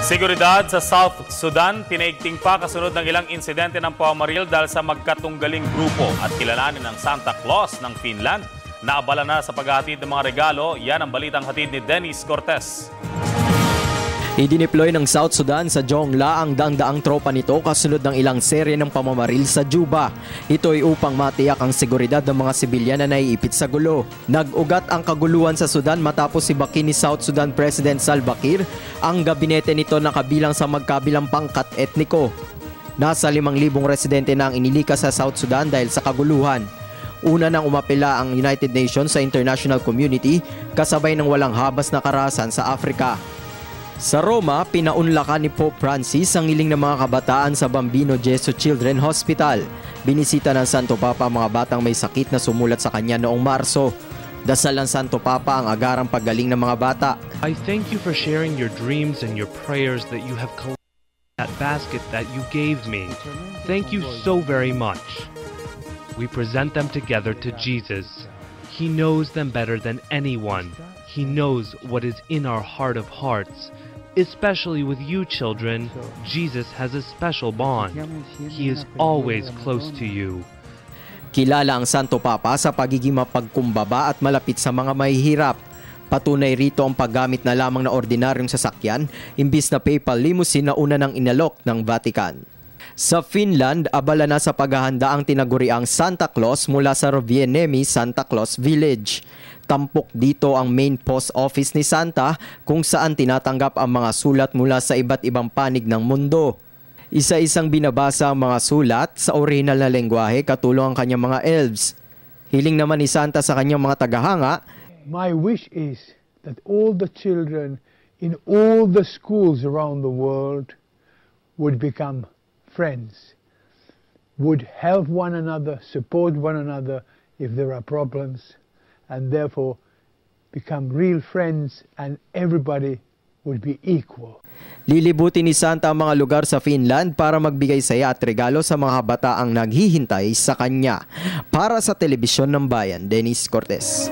Seguridad sa South Sudan, pinaigting pa kasunod ng ilang insidente ng pamamaril dahil sa magkatunggaling grupo at kilalanin ng Santa Claus ng Finland. Naabala na sa paghahatid ng mga regalo. Yan ang balitang hatid ni Dennis Cortez. Idineploy ng South Sudan sa Jongla ang daang-daang tropa nito kasunod ng ilang serye ng pamamaril sa Juba. Ito ay upang matiyak ang seguridad ng mga sibilyan na naiipit sa gulo. Nag-ugat ang kaguluhan sa Sudan matapos ibakin ni South Sudan President Salva Kiir ang gabinete nito na kabilang sa magkabilang pangkat etniko. Nasa 5,000 residente na ang inilikas sa South Sudan dahil sa kaguluhan. Una nang umapela ang United Nations sa international community kasabay ng walang habas na karahasan sa Afrika. Sa Roma, pinaunlakan ni Pope Francis ang hiling ng mga kabataan sa Bambino Gesù Children Hospital. Binisita ng Santo Papa ang mga batang may sakit na sumulat sa kanya noong Marso. Dasal ng Santo Papa ang agarang paggaling ng mga bata. I thank you for sharing your dreams and your prayers that you have collected in that basket that you gave me. Thank you so very much. We present them together to Jesus. He knows them better than anyone. He knows what is in our heart of hearts. Especially with you children, Jesus has a special bond. He is always close to you. Kilala ang Santo Papa sa pagiging mapagkumbaba at malapit sa mga mahihirap. Patunay rito ang paggamit na lamang na ordinaryong sasakyan imbis na papal limousine na una ng inalok ng Vatican. Sa Finland, abala na sa paghahanda ang tinaguriang Santa Claus mula sa Rovaniemi Santa Claus Village. Tampok dito ang main post office ni Santa kung saan tinatanggap ang mga sulat mula sa iba't ibang panig ng mundo. Isa-isang binabasa ang mga sulat sa orihinal na lengguwahe katulong ang kanyang mga elves. Hiling naman ni Santa sa kanyang mga tagahanga, my wish is that all the children in all the schools around the world would become friends, would help one another, support one another if there are problems, and therefore become real friends and everybody would be equal. Lilibutin ni Santa ang mga lugar sa Finland para magbigay saya at regalo sa mga bataang naghihintay sa kanya. Para sa Telebisyon ng Bayan, Dennis Cortez.